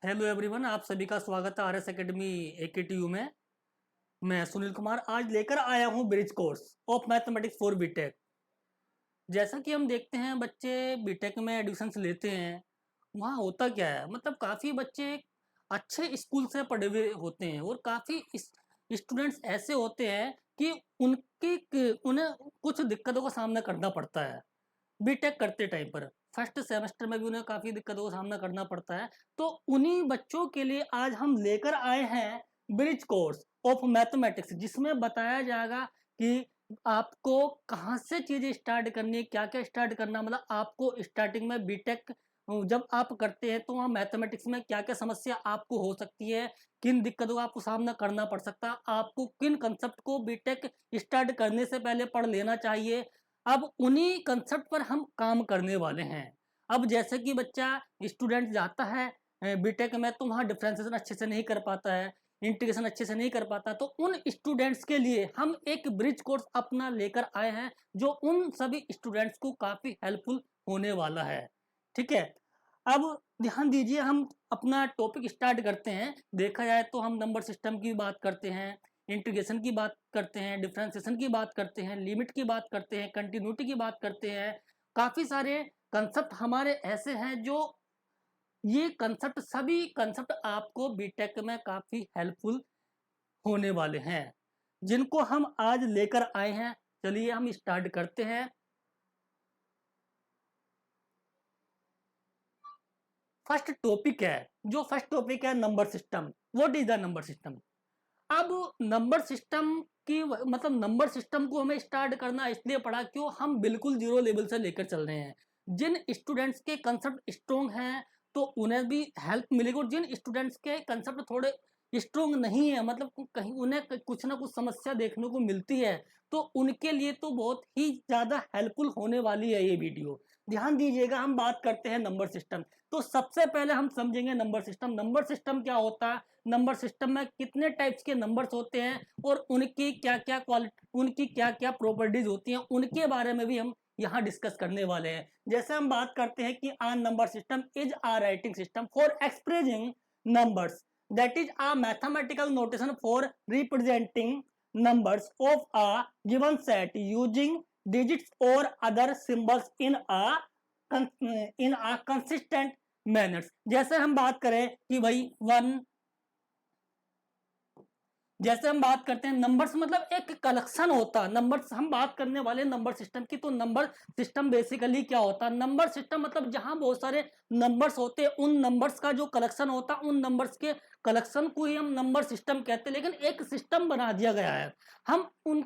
Hello everyone, आप सभी का स्वागत है आरएस एकेडमी एकेटीयू में। मैं सुनील कुमार आज लेकर आया हूं bridge course of mathematics for BTech. जैसा कि हम देखते हैं बच्चे बीटेक में एडमिशन्स लेते हैं, वहाँ होता क्या है, मतलब काफ़ी बच्चे अच्छे स्कूल से पढ़े हुए होते हैं और काफ़ी स्टूडेंट्स ऐसे होते हैं कि उन्हें कुछ दिक्कतों का सामना करना पड़ता है बीटेक करते टाइम पर। फर्स्ट सेमेस्टर में भी उन्हें काफ़ी दिक्कतों का सामना करना पड़ता है। तो उन्हीं बच्चों के लिए आज हम लेकर आए हैं ब्रिज कोर्स ऑफ मैथमेटिक्स, जिसमें बताया जाएगा कि आपको कहाँ से चीज़ें स्टार्ट करनी है, क्या क्या स्टार्ट करना, मतलब आपको स्टार्टिंग में बीटेक जब आप करते हैं तो वहाँ मैथमेटिक्स में क्या क्या समस्या आपको हो सकती है, किन दिक्कतों का आपको सामना करना पड़ सकता है, आपको किन कंसेप्ट को बीटेक स्टार्ट करने से पहले पढ़ लेना चाहिए। अब उन्हीं कंसेप्ट पर हम काम करने वाले हैं। अब जैसे कि बच्चा स्टूडेंट जाता है बीटेक में तो वहाँ डिफरेंशिएशन अच्छे से नहीं कर पाता है, इंटीग्रेशन अच्छे से नहीं कर पाता, तो उन स्टूडेंट्स के लिए हम एक ब्रिज कोर्स अपना लेकर आए हैं जो उन सभी स्टूडेंट्स को काफ़ी हेल्पफुल होने वाला है। ठीक है, अब ध्यान दीजिए, हम अपना टॉपिक स्टार्ट करते हैं। देखा जाए तो हम नंबर सिस्टम की बात करते हैं, इंटीग्रेशन की बात करते हैं, डिफरेंशिएशन की बात करते हैं, लिमिट की बात करते हैं, कंटिन्यूटी की बात करते हैं। काफ़ी सारे कंसेप्ट हमारे ऐसे हैं जो ये कंसेप्ट सभी कंसेप्ट आपको बीटेक में काफ़ी हेल्पफुल होने वाले हैं, जिनको हम आज लेकर आए हैं। चलिए हम स्टार्ट करते हैं। फर्स्ट टॉपिक है number system. What is the number system? अब नंबर सिस्टम की मतलब नंबर सिस्टम को हमें स्टार्ट करना इसलिए पड़ा क्यों, हम बिल्कुल जीरो लेवल से लेकर चल रहे हैं। जिन स्टूडेंट्स के कंसेप्ट स्ट्रोंग हैं तो उन्हें भी हेल्प मिलेगी, और जिन स्टूडेंट्स के कंसेप्ट थोड़े स्ट्रोंग नहीं है, मतलब कहीं उन्हें कुछ ना कुछ समस्या देखने को मिलती है, तो उनके लिए तो बहुत ही ज़्यादा हेल्पफुल होने वाली है ये वीडियो। ध्यान दीजिएगा, हम बात करते हैं नंबर सिस्टम। तो सबसे पहले हम समझेंगे नंबर सिस्टम। नंबर सिस्टम क्या होता है, नंबर सिस्टम में कितने टाइप्स के नंबर्स होते हैं और उनकी क्या क्या क्वालिटी, उनकी क्या क्या प्रॉपर्टीज होती हैं, उनके बारे में भी हम यहाँ डिस्कस करने वाले हैं। जैसे हम बात करते हैं कि uh number system is uh writing system for expressing numbers, that is uh mathematical notation for representing numbers of a given set using digits or other symbols in a consistent manner। जैसे हम बात करें कि भाई जैसे हम बात करते हैं नंबर्स, मतलब एक कलेक्शन होता है नंबर्स। हम बात करने वाले नंबर सिस्टम की, तो नंबर सिस्टम बेसिकली क्या होता है? नंबर सिस्टम मतलब जहां बहुत सारे नंबर्स होते हैं, उन नंबर्स का जो कलेक्शन होता है, उन नंबर्स के कलेक्शन को ही हम नंबर सिस्टम कहते हैं। लेकिन एक सिस्टम बना दिया गया है, हम उन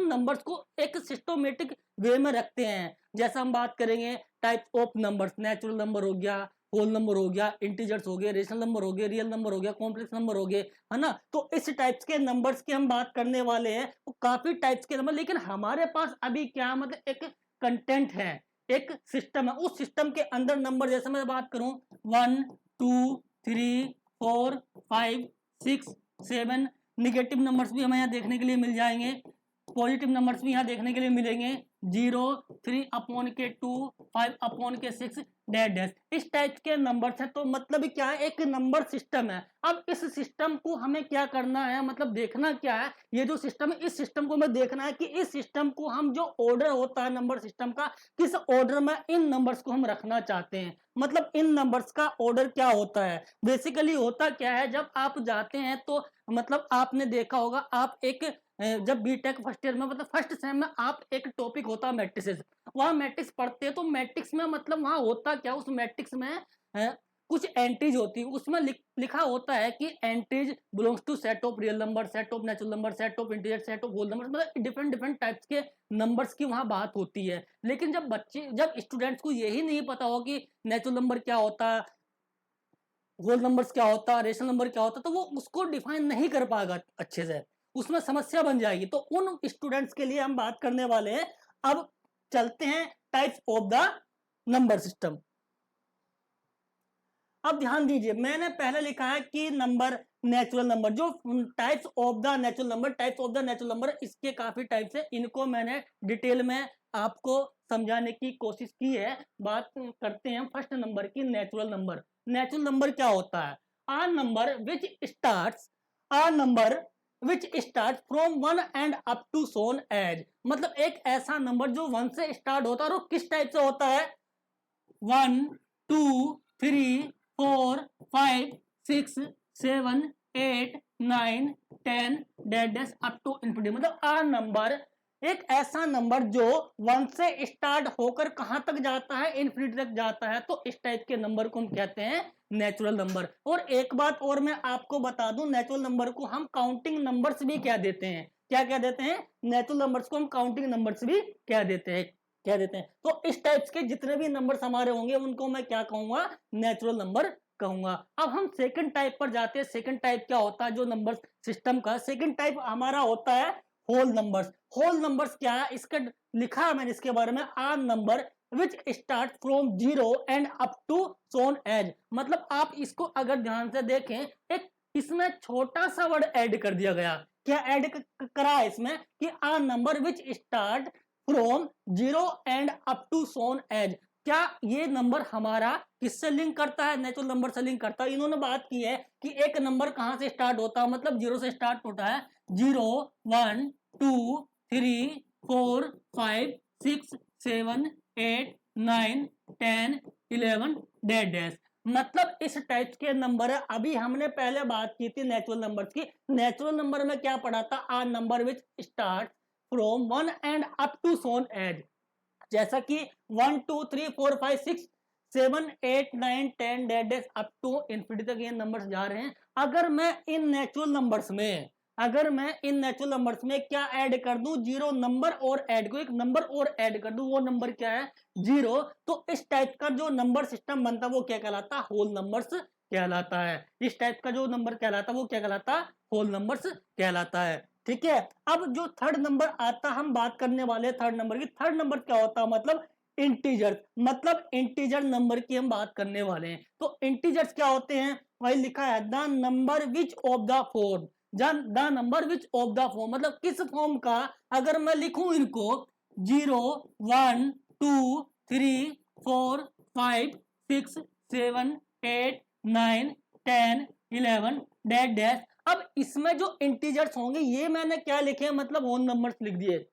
नंबर्स को एक सिस्टोमेटिक वे में रखते हैं। जैसा हम बात करेंगे types of numbers, natural number हो गया, होल नंबर हो गया, इंटीजर्स हो गए, रेशनल नंबर हो गए, रियल नंबर हो गया, कॉम्प्लेक्स नंबर हो गए, है ना। तो इस टाइप्स के नंबर्स की हम बात करने वाले हैं, तो काफी टाइप्स के नंबर। लेकिन हमारे पास अभी क्या, मतलब एक कंटेंट है, एक सिस्टम है। उस सिस्टम के अंदर नंबर, जैसे मैं बात करूं 1 2 3 4 5 6 7, निगेटिव नंबर्स भी हमें यहाँ देखने के लिए मिल जाएंगे, पॉजिटिव नंबर्स भी यहाँ देखने के लिए मिलेंगे। 0 3/2 5/6 डैश डैश, इस टाइप के नंबर्स हैं। तो मतलब क्या है, एक नंबर सिस्टम है। अब इस सिस्टम को हमें क्या करना है, मतलब देखना क्या है, ये जो सिस्टम है इस सिस्टम को हमें देखना है कि इस सिस्टम को हम जो ऑर्डर होता है नंबर सिस्टम का, किस ऑर्डर में इन नंबर्स को हम रखना चाहते हैं। मतलब इन नंबर्स का ऑर्डर क्या होता है, बेसिकली होता क्या है, जब आप जाते हैं तो मतलब आपने देखा होगा, आप एक जब बीटेक फर्स्ट ईयर में, मतलब फर्स्ट सेम में, आप एक टॉपिक होता है मैट्रिसेस, वहां मैट्रिक्स पढ़ते हैं। तो मैट्रिक्स में मतलब वहां होता क्या, उस मैट्रिक्स में कुछ एंट्रीज होती है, उसमें लिखा होता है कि entries belongs to set of real number, set of natural number, set of integer, set of whole number, मतलब डिफरेंट डिफरेंट टाइप्स के नंबर्स की वहां बात होती है। लेकिन जब स्टूडेंट्स को यही नहीं पता हो कि नेचुरल नंबर क्या होता है, होल नंबर्स क्या होता है, रेशनल नंबर क्या होता है, तो वो उसको डिफाइन नहीं कर पाएगा अच्छे से, उसमें समस्या बन जाएगी। तो उन स्टूडेंट्स के लिए हम बात करने वाले हैं। अब चलते हैं types of the number system. अब ध्यान दीजिए, मैंने पहले लिखा है कि नंबर, नेचुरल नंबर, जो types of the natural number, types of the natural number, इसके काफी टाइप्स है, इनको मैंने डिटेल में आपको समझाने की कोशिश की है। बात करते हैं फर्स्ट नंबर की, नेचुरल नंबर। नेचुरल नंबर क्या होता है? Uh number which start from 1 and up to so on as, मतलब एक ऐसा नंबर जो 1 से स्टार्ट होता है और किस टाइप से होता है? 1 2 3 4 5 6 7 8 9 10 डैश अप टू इन्फिनिटी, मतलब आ नंबर एक ऐसा नंबर जो 1 से स्टार्ट होकर कहां तक जाता है? इन्फिनिटी तक जाता है। तो इस टाइप के नंबर को हम कहते हैं नेचुरल नंबर। और एक बात और मैं आपको बता दूं, नेचुरल नंबर को हम काउंटिंग नंबर्स भी कह देते हैं। क्या कह देते हैं? नेचुरल नंबर्स को हम काउंटिंग नंबर्स भी कह देते हैं। तो इस टाइप्स के जितने भी नंबर्स हमारे होंगे उनको मैं क्या कहूंगा? नेचुरल नंबर कहूंगा। अब हम सेकंड टाइप पर जाते हैं। सेकंड टाइप क्या होता है जो नंबर सिस्टम का? सेकंड टाइप हमारा होता है होल नंबर्स। होल नंबर्स क्या है? इसका लिखा है मैंने इसके बारे में, uh number which start from 0 and up to so on as, मतलब आप इसको अगर ध्यान से देखें, एक इसमें छोटा सा वर्ड ऐड कर दिया गया। क्या ऐड करा है इसमें? कि uh number which start from 0 and up to so on as. क्या ये नंबर हमारा किससे लिंक करता है? नेचुरल नंबर से लिंक करता है। इन्होंने बात की है कि एक नंबर कहां से स्टार्ट होता है, मतलब 0 से स्टार्ट होता है। 0 1 2 3 4 5 6 7 8 9 10 11 डैश, मतलब इस टाइप के नंबर है। अभी हमने पहले बात की थी नेचुरल नंबर्स की। नेचुरल नंबर में क्या पढ़ा था? Uh number which start from 1 and up to so on as, जैसा कि 1 2 3 4 5 6 7 8 9 10 डैश अप टू इन्फिनिटी तक ये नंबर्स जा रहे हैं। अगर मैं इन नेचुरल नंबर्स में क्या ऐड कर दूं? 0 नंबर और ऐड को, एक नंबर और ऐड कर दूं, वो नंबर क्या है? 0। तो इस टाइप का जो नंबर सिस्टम बनता है वो क्या कहलाता है? होल नंबर्स कहलाता है। इस टाइप का जो नंबर कहलाता है वो क्या कहलाता है? होल नंबर्स कहलाता है। ठीक है। अब जो थर्ड नंबर आता, हम बात करने वाले थर्ड नंबर की। थर्ड नंबर क्या होता है? मतलब इंटीजर, मतलब इंटीजर नंबर की हम बात करने वाले हैं। तो इंटीजर्स क्या होते हैं? वही लिखा है, the number which of the form, the number which of the form, मतलब किस फॉर्म का? अगर मैं लिखूं इनको 0 1 2 3 4 5 6 7 8 9 10 11 डैश। अब इसमें जो इंटीजर्स होंगे ये मैंने क्या लिखे हैं? मतलब होल नंबर्स लिख दिए।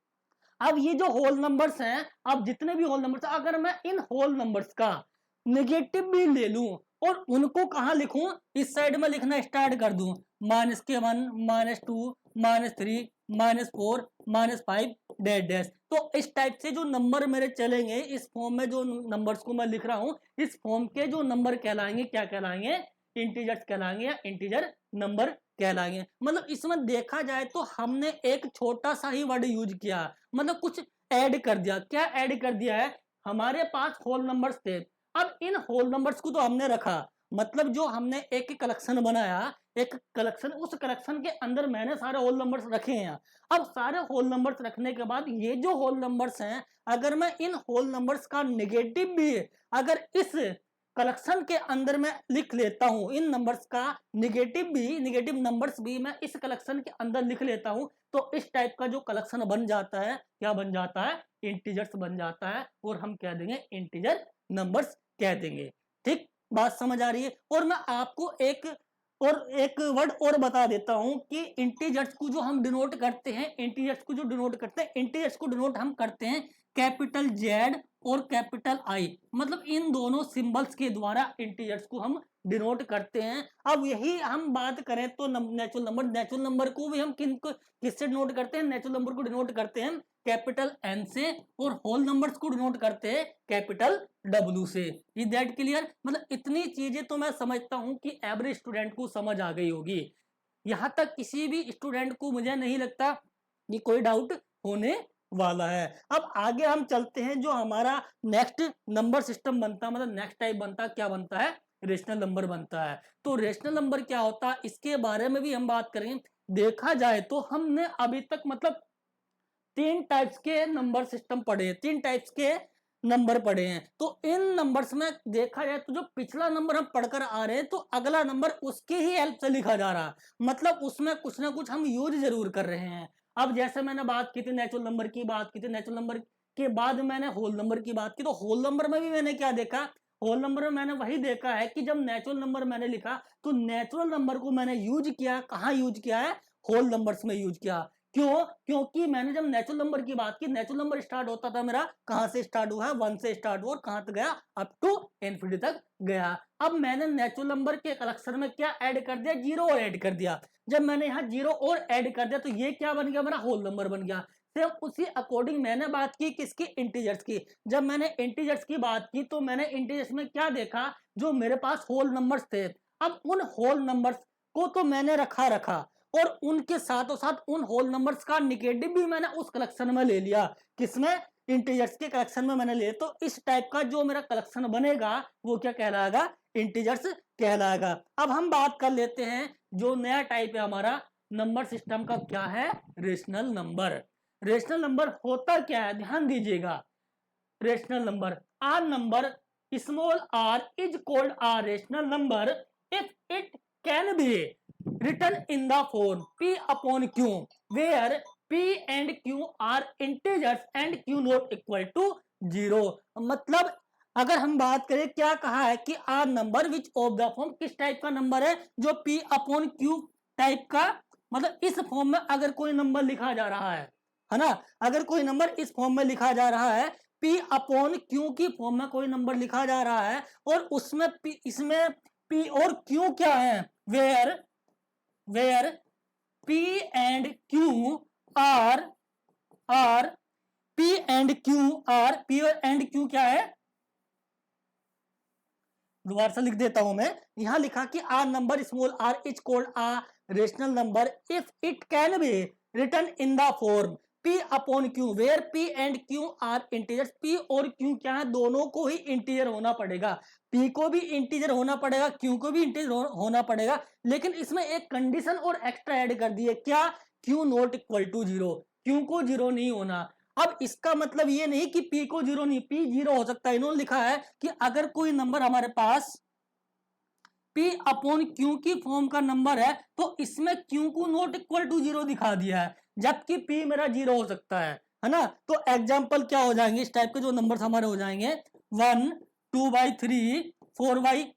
अब ये जो होल नंबर्स हैं, अब जितने भी होल नंबर्स, अगर मैं इन होल नंबर्स का नेगेटिव भी ले लूं और उनको कहां लिखूं? इस साइड में लिखना स्टार्ट कर दूं, -1 -2 -3 -4 -5 डैश। तो इस टाइप से जो नंबर मेरे चलेंगे, इस फॉर्म में जो नंबर्स को मैं लिख रहा हूं, इस फॉर्म के जो नंबर कहलाएंगे क्या कहलाएंगे? इंटीजर्स कहलाएंगे या इंटीजर नंबर कहलाएंगे। मतलब इसमें देखा जाए तो हमने एक छोटा सा ही वर्ड यूज किया, मतलब कुछ ऐड कर दिया। क्या ऐड कर दिया है? हमारे पास होल नंबर्स थे, अब इन होल नंबर्स को तो हमने रखा, मतलब जो हमने एक कलेक्शन बनाया, एक कलेक्शन, उस कलेक्शन के अंदर मैंने सारे होल नंबर्स रखे हैं। अब सारे होल नंबर्स रखने के बाद ये जो होल नंबर्स हैं, अगर मैं इन होल नंबर्स का नेगेटिव भी अगर इस कलेक्शन के अंदर मैं लिख लेता हूं, इन नंबर्स का नेगेटिव नंबर्स भी मैं इस कलेक्शन के अंदर लिख लेता हूं, तो इस टाइप का जो कलेक्शन बन जाता है, क्या बन जाता है? इंटीजर्स बन जाता है, और हम कह देंगे इंटीजर नंबर्स कह देंगे। ठीक, बात समझ आ रही है? और मैं आपको एक वर्ड और बता देता हूं कि इंटीजर्स को जो हम डिनोट करते हैं, इंटीजर्स को डिनोट हम करते हैं कैपिटल जेड और कैपिटल आई, मतलब इन दोनों सिंबल्स के द्वारा इंटीजर्स को हम डिनोट करते हैं। अब यही हम बात करें तो नेचुरल नंबर को भी हम किससे डिनोट करते हैं? नेचुरल नंबर को डिनोट करते हैं कैपिटल एन से, और होल नंबर्स को डिनोट करते हैं कैपिटल डब्ल्यू से। Is that clear? मतलब इतनी चीजें तो मैं समझता हूं कि एवरेज स्टूडेंट को समझ आ गई होगी। यहां तक किसी भी स्टूडेंट को मुझे नहीं लगता कि कोई डाउट होने वाला है। अब आगे हम चलते हैं, जो हमारा नेक्स्ट नंबर सिस्टम बनता है, मतलब नेक्स्ट टाइप बनता है, क्या बनता है? रेशनल नंबर बनता है। तो रेशनल नंबर क्या होता है, इसके बारे में भी हम बात करेंगे। देखा जाए तो हमने अभी तक मतलब 3 टाइप्स के नंबर सिस्टम पढ़े हैं, 3 टाइप्स के नंबर पढ़े हैं। तो इन नंबर्स में देखा जाए तो जो पिछला नंबर हम पढ़कर आ रहे हैं, तो अगला नंबर उसकी ही हेल्प से लिखा जा रहा है, मतलब उसमें कुछ ना कुछ हम यूज जरूर कर रहे हैं। अब जैसे मैंने बात की थी नेचुरल नंबर की, बात की थी नेचुरल नंबर के बाद मैंने होल नंबर की बात की, तो होल नंबर में भी मैंने क्या देखा? होल नंबर में मैंने वही देखा है कि जब नेचुरल नंबर मैंने लिखा तो नेचुरल नंबर को मैंने यूज किया, कहाँ यूज किया है, होल नंबर्स में यूज किया। क्यों? क्योंकि मैंने जब नेचुरल नंबर की बात की, नेचुरल नंबर स्टार्ट होता था मेरा कहां से स्टार्ट हुआ है, 1 से स्टार्ट हुआ और कहां तक गया, अप टू इन्फिनिटी तक गया। अब मैंने नेचुरल नंबर के कलेक्शन में क्या ऐड कर दिया, जीरो और ऐड कर दिया। जब मैंने यहाँ जीरो और ऐड कर दिया तो ये क्या बन गया, मेरा होल नंबर बन गया। सेम उसी अकॉर्डिंग मैंने बात की किसकी, इंटीजर्स की। जब मैंने इंटीजर्स की बात की तो मैंने इंटीजर्स में क्या देखा, जो मेरे पास होल नंबर्स थे, अब उन होल नंबर्स को तो मैंने रखा और उनके साथों साथ उन होल नंबर्स का निगेटिव भी मैंने उस कलेक्शन में ले लिया। किसमें, इंटीजर्स के कलेक्शन में मैंने ले। तो इस टाइप का जो मेरा कलेक्शन बनेगा वो क्या कहलाएगा, इंटीजर्स कहलाएगा। अब हम बात कर लेते हैं जो नया टाइप है हमारा नंबर सिस्टम का, क्या है, रेशनल नंबर। रेशनल नंबर होता क्या है, ध्यान दीजिएगा। Rational number, R number small R is called a rational number if it can be written in the form p upon q where p and q are integers and q not equal to 0। मतलब अगर हम बात करें, क्या कहा है कि R number which of the form, किस टाइप का नंबर है, जो p अपॉन q टाइप का, मतलब इस फॉर्म में अगर कोई नंबर लिखा जा रहा है ना, अगर कोई नंबर इस फॉर्म में लिखा जा रहा है, p अपॉन q की फॉर्म में कोई नंबर लिखा जा रहा है और उसमें p, इसमें p और q क्या है, where p and q are p and q क्या है, दोबारा से लिख देता हूं मैं। यहां लिखा कि R number small R is called a rational number if it can be written in the form p upon q where p and q are integers. p और q क्या है, दोनों को ही इंटीजर होना पड़ेगा, p को भी इंटीजर होना पड़ेगा, q को भी इंटीजर होना पड़ेगा। लेकिन इसमें एक कंडीशन और एक्स्ट्रा ऐड कर दी है, क्या, q not equal to 0, q को 0 नहीं होना। अब इसका मतलब ये नहीं कि p को 0 नहीं, p 0 हो सकता है। इन्होंने लिखा है कि अगर कोई नंबर हमारे पास p अपॉन q की फॉर्म का नंबर है तो इसमें q को नॉट इक्वल टू 0 दिखा दिया है, जबकि p मेरा 0 हो सकता है ना। तो एग्जांपल क्या हो जाएंगे, इस टाइप के जो नंबर्स हमारे हो जाएंगे, 1 2/3 4/,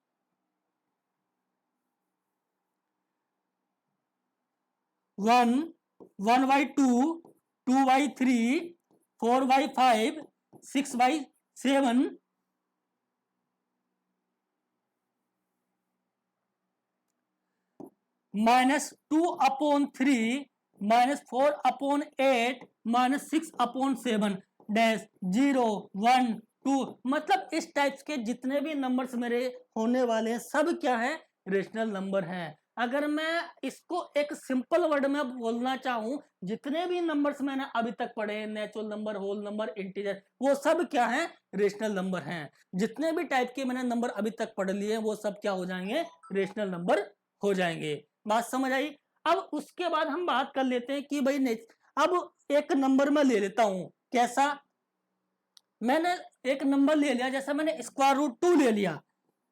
1/2 2/3 4/5 6/7 -2/3 -4/8 -6/7 डैश 0 1 2। मतलब इस टाइप्स के जितने भी नंबर्स मेरे होने वाले हैं सब क्या है, रेशनल नंबर हैं। अगर मैं इसको एक सिंपल वर्ड में बोलना चाहूं, जितने भी नंबर्स मैंने अभी तक पढ़े, natural number, whole number, integer, वो सब क्या है, रेशनल नंबर हैं। जितने भी टाइप के मैंने नंबर अभी तक पढ़ लिए वो सब क्या हो जाएंगे, रेशनल नंबर हो जाएंगे। बात समझ आई। अब उसके बाद हम बात कर लेते हैं कि भाई अब एक नंबर में ले लेता हूं, कैसा, मैंने एक नंबर ले लिया, जैसा मैंने स्क्वायर रूट 2 ले लिया,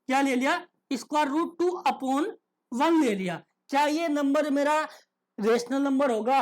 क्या ले लिया, स्क्वायर रूट 2 अपॉन 1 ले लिया। क्या ये नंबर मेरा रेशनल नंबर होगा,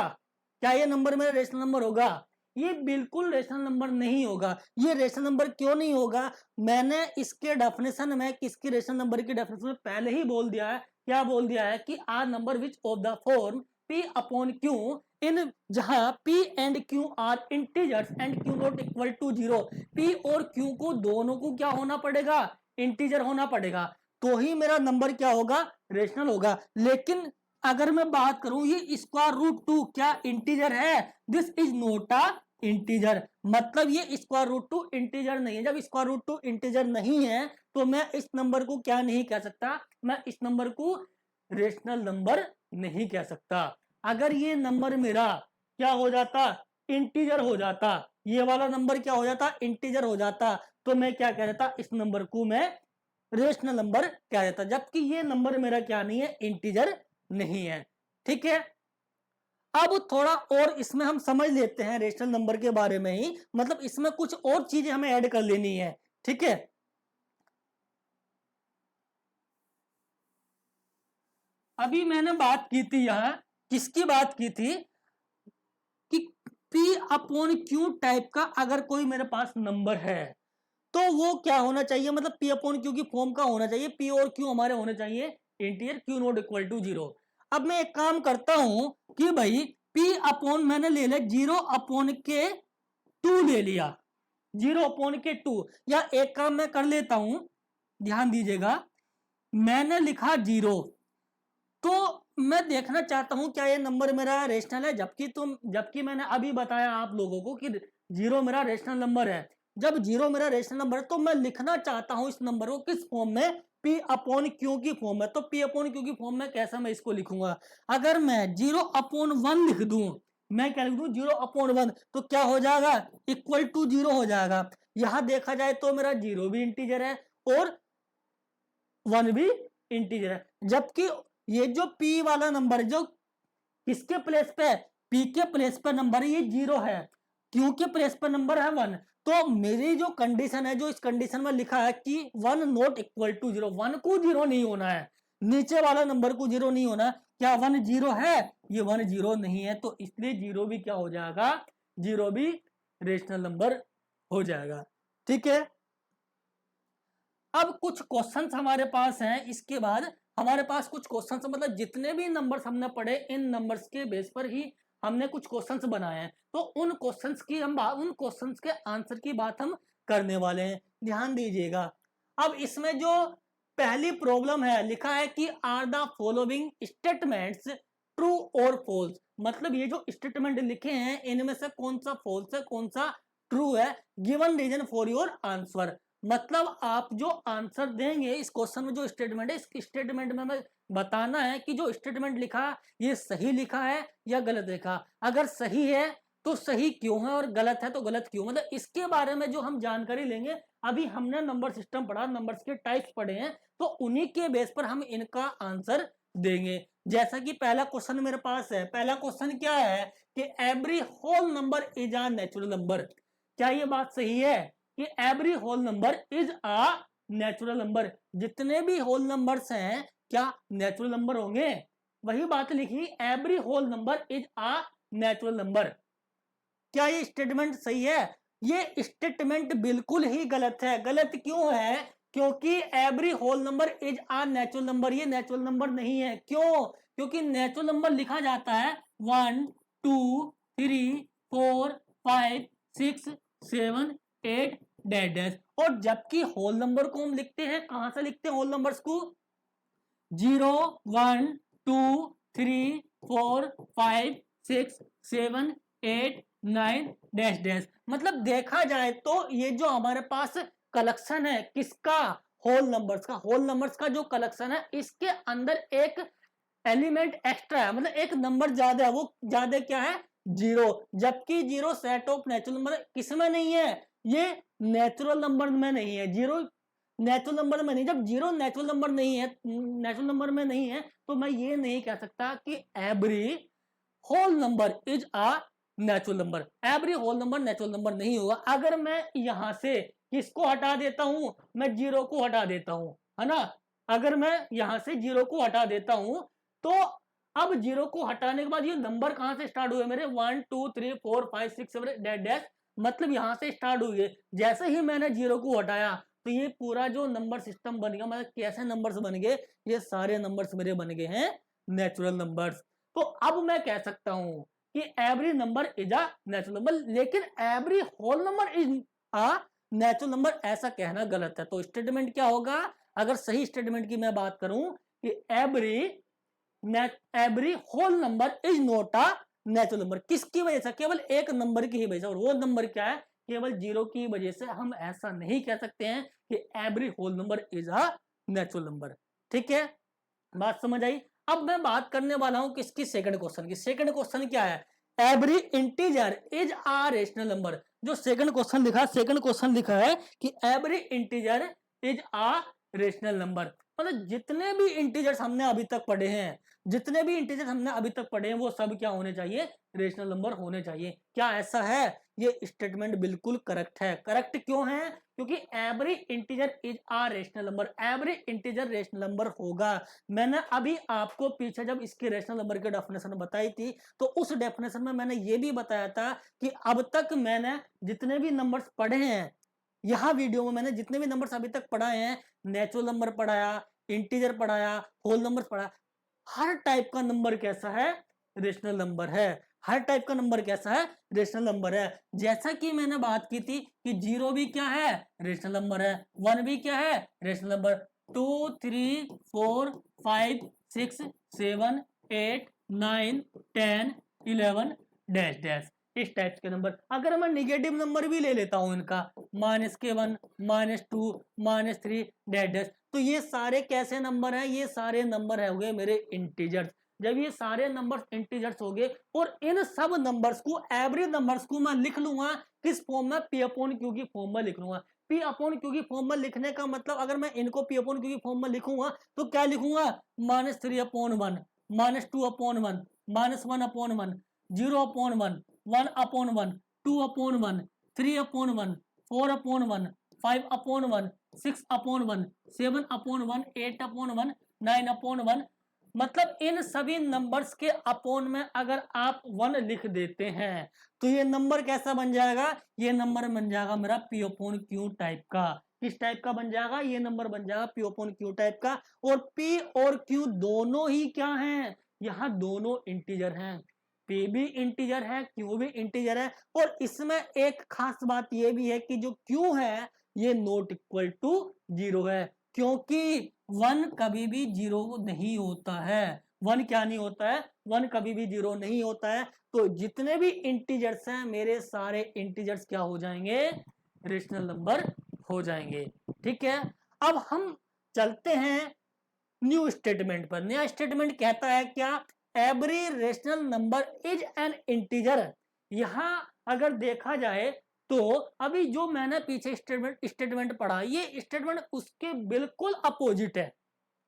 क्या ये नंबर मेरा रेशनल नंबर होगा, ये बिल्कुल रेशनल नंबर नहीं होगा। ये रेशनल नंबर क्यों नहीं होगा, मैंने इसके डेफिनेशन में, किसकी रेशनल नंबर की डेफिनेशन में पहले ही बोल दिया है, क्या बोल दिया है कि R number which of the form p upon q in, जहां p and q are integers and q not equal to 0, p और q को दोनों को क्या होना पड़ेगा, इंटीजर होना पड़ेगा, तो ही मेरा नंबर क्या होगा, रेशनल होगा। लेकिन अगर मैं बात करूं, ये स्क्वायर रूट 2 क्या इंटीजर है, this is not a integer, मतलब ये स्क्वायर रूट 2 इंटीजर नहीं है। जब स्क्वायर रूट 2 इंटीजर नहीं है तो मैं इस नंबर को क्या नहीं कह सकता, मैं इस नंबर को रेशनल नंबर नहीं कह सकता। अगर ये नंबर मेरा क्या हो जाता, इंटीजर हो जाता, ये वाला नंबर क्या हो जाता, इंटीजर हो जाता, तो मैं क्या कह देता, इस नंबर को मैं रेशनल नंबर कह देता, जबकि ये नंबर मेरा क्या नहीं है, इंटीजर नहीं है। ठीक है, अब थोड़ा और इसमें हम समझ लेते हैं रेशनल नंबर के बारे में ही, मतलब इसमें कुछ और चीजें हमें ऐड कर लेनी है। ठीक है, अभी मैंने बात की थी, यहां किसकी बात की थी कि p अपॉन q टाइप का अगर कोई मेरे पास नंबर है तो वो क्या होना चाहिए, मतलब P अपॉन Q की फॉर्म का होना चाहिए, P और Q हमारे होने चाहिए integer, Q not equal to 0। अब मैं एक काम करता हूं कि भाई P अपॉन मैंने ले लिया 0 अपॉन के 2 ले लिया, 0 अपॉन के 2, या एक काम मैं कर लेता हूं, ध्यान दीजिएगा, मैंने लिखा 0, तो मैं देखना चाहता हूं क्या ये नंबर मेरा रेशनल है, जबकि मैंने अभी बताया आप लोगों को कि 0 मेरा रेशनल नंबर है। जब 0 मेरा रेशनल नंबर है तो मैं लिखना चाहता हूं इस नंबर को किस फॉर्म में, P अपॉन Q की फॉर्म में। तो P अपॉन Q की फॉर्म में कैसा मैं इसको लिखूंगा, अगर मैं 0 अपॉन 1 लिख दूं, मैं क्या लिख दूं 0 अपॉन 1, तो क्या हो जाएगा, इक्वल टू 0 हो जाएगा। यहां देखा जाए तो मेरा 0 भी इंटीजर है और 1 भी इंटीजर है, जबकि ये जो P वाला नंबर है जो किसके प्लेस पे, P के प्लेस पे नंबर है, ये 0 है, Q के प्लेस पे नंबर है 1। तो मेरी जो कंडीशन है, जो इस कंडीशन में लिखा है कि 1 नॉट इक्वल टू 0, 1 को 0 नहीं होना है, नीचे वाला नंबर को 0 नहीं होना, क्या 1 0 है, ये 1 0 नहीं है, तो इसलिए 0 भी क्या हो जाएगा, 0 भी रेशनल नंबर हो जाएगा। ठीक है, अब कुछ क्वेश्चंस हमारे पास हैं, इसके बाद हमारे पास कुछ क्वेश्चंस, मतलब जितने भी नंबर्स हमने पढ़े इन नंबर्स के बेस पर ही हमने कुछ क्वेश्चंस बनाए हैं, तो उन क्वेश्चंस के आंसर की बात हम करने वाले हैं, ध्यान दीजिएगा। अब इसमें जो पहली प्रॉब्लम है, लिखा है कि are the following statements true और फॉल्स, मतलब ये जो स्टेटमेंट लिखे हैं इनमें से कौन सा फॉल्स है कौन सा ट्रू है, given reason for your answer. मतलब आप जो आंसर देंगे इस क्वेश्चन में जो स्टेटमेंट है, इस स्टेटमेंट में हमें बताना है कि जो स्टेटमेंट लिखा ये सही लिखा है या गलत लिखा, अगर सही है तो सही क्यों है और गलत है तो गलत क्यों, मतलब इसके बारे में जो हम जानकारी लेंगे। अभी हमने नंबर सिस्टम पढ़ा, नंबर्स के टाइप्स पढ़े हैं, तो उन्हीं के बेस पर हम इनका आंसर देंगे। जैसा कि पहला क्वेश्चन मेरे पास है, पहला क्वेश्चन क्या है कि every whole number is a natural number, क्या ये बात सही है कि every whole number is a natural number, जितने भी होल नंबर्स हैं क्या नेचुरल नंबर होंगे, वही बात लिखी, every whole number is a natural number. क्या ये स्टेटमेंट सही है, ये स्टेटमेंट बिल्कुल ही गलत है। गलत क्यों है, क्योंकि every whole number is a natural number, ये नेचुरल नंबर नहीं है। क्यों, क्योंकि नेचुरल नंबर लिखा जाता है 1 2 3 4 5 6 7 8 डैश डैश, और जबकि होल नंबर को हम लिखते हैं, कहां से लिखते हैं होल नंबर्स को, 0 1 2 3 4 5 6 7 8 9 डैश डैश। मतलब देखा जाए तो ये जो हमारे पास कलेक्शन है किसका, होल नंबर्स का, होल नंबर्स का जो कलेक्शन है इसके अंदर एक एलिमेंट एक्स्ट्रा है, मतलब एक नंबर ज्यादा है, वो ज्यादा क्या है, 0, जबकि 0 सेट ऑफ नेचुरल नंबर किसमें नहीं है, ये नेचुरल नंबर में नहीं है, 0 नेचुरल नंबर में नहीं। जब 0 नेचुरल नंबर नहीं है, नेचुरल नंबर में नहीं है, तो मैं ये नहीं कह सकता कि every whole number is a natural number, every whole number natural number नहीं होगा। अगर मैं यहां से किसको हटा देता हूं, मैं 0 को हटा देता हूं, है ना, अगर मैं यहां से 0 को हटा देता हूं, तो अब 0 को हटाने के बाद ये नंबर कहां से स्टार्ट हुए मेरे, 1 2 3 4 5 6 7 डैश डैश, मतलब यहां से स्टार्ट हुई है। जैसे ही मैंने 0 को हटाया तो ये पूरा जो नंबर सिस्टम बन गया, मतलब कैसे नंबर्स बन गए, ये सारे नंबर्स मेरे बन गए हैं नेचुरल नंबर्स। तो अब मैं कह सकता हूं कि every number is a natural number, लेकिन every whole number is a natural number ऐसा कहना गलत है। तो स्टेटमेंट क्या होगा, अगर सही स्टेटमेंट की मैं बात करूं कि every whole number is not a natural number, किसकी वजह से, केवल एक नंबर की ही वजह से, और वो नंबर क्या है, केवल 0 की वजह से हम ऐसा नहीं कह सकते हैं कि every whole number is a natural number. ठीक है, बात समझ आई। अब मैं बात करने वाला हूं किसकी, सेकंड क्वेश्चन की। सेकंड क्वेश्चन क्या है, every integer is a rational number. जो सेकंड क्वेश्चन लिखा, सेकंड क्वेश्चन लिखा है कि every integer is a rational number, मतलब जितने भी इंटीजर्स हमने अभी तक पढ़े हैं, जितने भी इंटीजर्स हमने अभी तक पढ़े हैं वो सब क्या होने चाहिए, रेशनल नंबर होने चाहिए। क्या ऐसा है, ये स्टेटमेंट बिल्कुल करेक्ट है। करेक्ट क्यों है, क्योंकि every integer is a rational number, every integer rational number होगा। मैंने अभी आपको पीछे जब इसके रेशनल नंबर की डेफिनेशन बताई थी, तो उस डेफिनेशन में मैंने ये भी बताया था कि अब तक मैंने जितने भी नंबर्स पढ़े हैं यहाँ वीडियो में मैंने जितने भी नंबर्स अभी तक पढ़ाए हैं, नेचुरल नंबर पढ़ाया, इंटीजर पढ़ाया, होल नंबर पढ़ाया, हर टाइप का नंबर कैसा है, रेशनल नंबर है। हर टाइप का नंबर कैसा है, रेशनल नंबर है। जैसा कि मैंने बात की थी कि 0 भी क्या है, रेशनल नंबर है, 1 भी क्या है, रेशनल नंबर, 2 3 4 5 6 7 8 9 10 11 डैश डैश, इस टाइप के नंबर। अगर मैं निगेटिव नंबर भी ले लेता हूं इनका, -1 -2 -3 डैश डैश, तो ये सारे कैसे नंबर हैं, ये सारे नंबर हो गए मेरे इंटीजर्स। जब ये सारे नंबर्स इंटीजर्स हो गए और इन सब नंबर्स को, एवरेज नंबर्स को मैं लिख लूंगा किस फॉर्म में, P अपॉन Q की फॉर्म में लिख लूंगा। P अपॉन Q की फॉर्म में लिखने का मतलब, अगर मैं इनको P अपॉन Q की फॉर्म में लिखूंगा तो क्या लिखूंगा, -3 upon 1, -2 upon 1, -1 upon 1, 0 upon 1, 1 upon 1, 2 upon 1, 3 upon 1, 4 upon 1, 5 upon 1, 6 upon 1, 7 upon 1, 8 upon 1, 9 upon 1। मतलब इन सभी नंबर्स के अपॉन में अगर आप 1 लिख देते हैं तो ये नंबर कैसा बन जाएगा, ये नंबर बन जाएगा मेरा P अपॉन Q टाइप का। किस टाइप का बन जाएगा, ये नंबर बन जाएगा P अपॉन Q टाइप का। और P और Q दोनों ही क्या हैं, यहाँ दोनों इंटीजर हैं। P भी इंटीजर है, Q भी इंटीजर है। और इसमें एक खास बात ये भी है कि जो Q है ये नॉट इक्वल टू 0 है, क्योंकि 1 कभी भी 0 नहीं होता है। 1 क्या नहीं होता है, 1 कभी भी 0 नहीं होता है। तो जितने भी इंटीजर्स हैं मेरे सारे इंटीजर्स क्या हो जाएंगे, रेशनल नंबर हो जाएंगे। ठीक है, अब हम चलते हैं न्यू स्टेटमेंट पर। नया स्टेटमेंट कहता है क्या, every rational number is an integer. यहां अगर देखा जाए तो अभी जो मैंने पीछे स्टेटमेंट पढ़ा, ये स्टेटमेंट उसके बिल्कुल अपोजिट है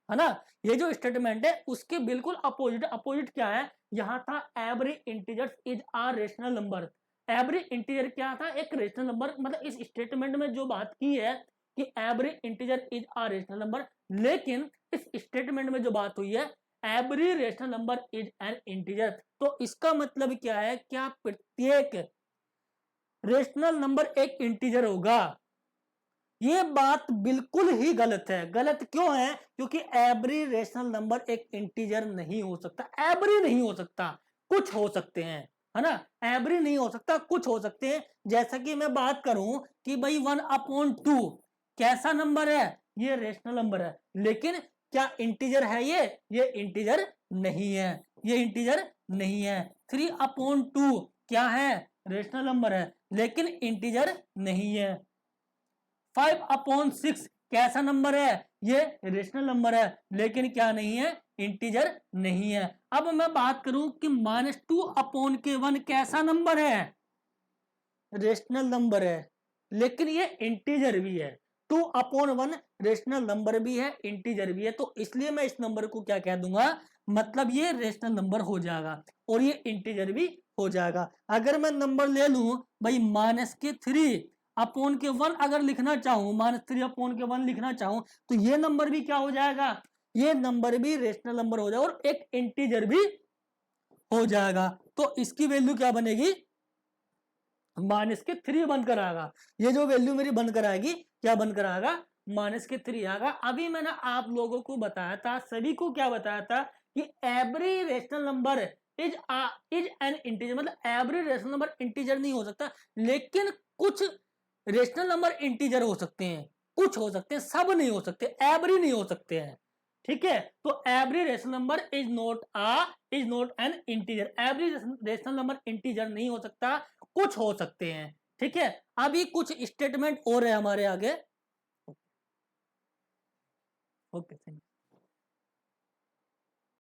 ना। ये जो स्टेटमेंट है उसके बिल्कुल अपोजिट। अपोजिट क्या है, यहां था every integer is a rational number. Every integer क्या था, एक रेशनल नंबर। मतलब इस स्टेटमेंट में जो बात की है कि every integer is a rational number, लेकिन इस स्टेटमेंट में जो बात हुई है every rational number is an integer. तो इसका मतलब क्या है, क्या प्रत्येक रेशनल नंबर एक इंटीजर होगा। ये बात बिल्कुल ही गलत है। गलत क्यों है, क्योंकि एवरी रेशनल नंबर एक इंटीजर नहीं हो सकता। एवरी नहीं हो सकता, कुछ हो सकते हैं, है ना। एवरी नहीं हो सकता, कुछ हो सकते हैं। जैसा कि मैं बात करूं कि भाई 1/2 कैसा नंबर है, ये रेशनल नंबर है, लेकिन क्या इंटीजर है ये इंटीजर नहीं है, ये इंटीजर नहीं है। 3/2 क्या है, रेशनल नंबर है, लेकिन इंटीजर नहीं है। 5/6 कैसा नंबर है, ये रेशनल नंबर है, लेकिन क्या नहीं है, इंटीजर नहीं है। अब मैं बात करूं कि -2/1 कैसा नंबर है, रेशनल नंबर है, लेकिन ये इंटीजर भी है। 2/1 रेशनल नंबर भी है, इंटीजर भी है। तो इसलिए मैं इस नंबर को क्या कह दूंगा, मतलब ये रेशनल नंबर हो जाएगा और ये इंटीजर भी हो जाएगा। अगर मैं नंबर ले लूं भाई -3/1 अगर लिखना चाहूं, -3/1 लिखना चाहूं, तो ये नंबर भी क्या हो जाएगा, ये नंबर भी रेशनल नंबर हो जाएगा और एक इंटीजर भी हो जाएगा। तो इसकी वैल्यू क्या बनेगी, -3 बनकर आएगा। ये जो वैल्यू मेरी बनकर आएगी, क्या बनकर आएगा, -3 आएगा। अभी मैंने आप लोगों को बताया था, सभी को क्या बताया था कि every rational number is an integer. मतलब एवरी रेशनल नंबर इंटीजर नहीं हो सकता, लेकिन कुछ रेशनल नंबर इंटीजर हो सकते हैं, कुछ हो सकते हैं, सब नहीं हो सकते, एवरी नहीं हो सकते हैं। ठीक है, तो every rational number is not an integer. Every rational number integer नहीं हो सकता, कुछ हो सकते हैं। ठीक है, अभी कुछ स्टेटमेंट और है हमारे आगे। Okay, thank you.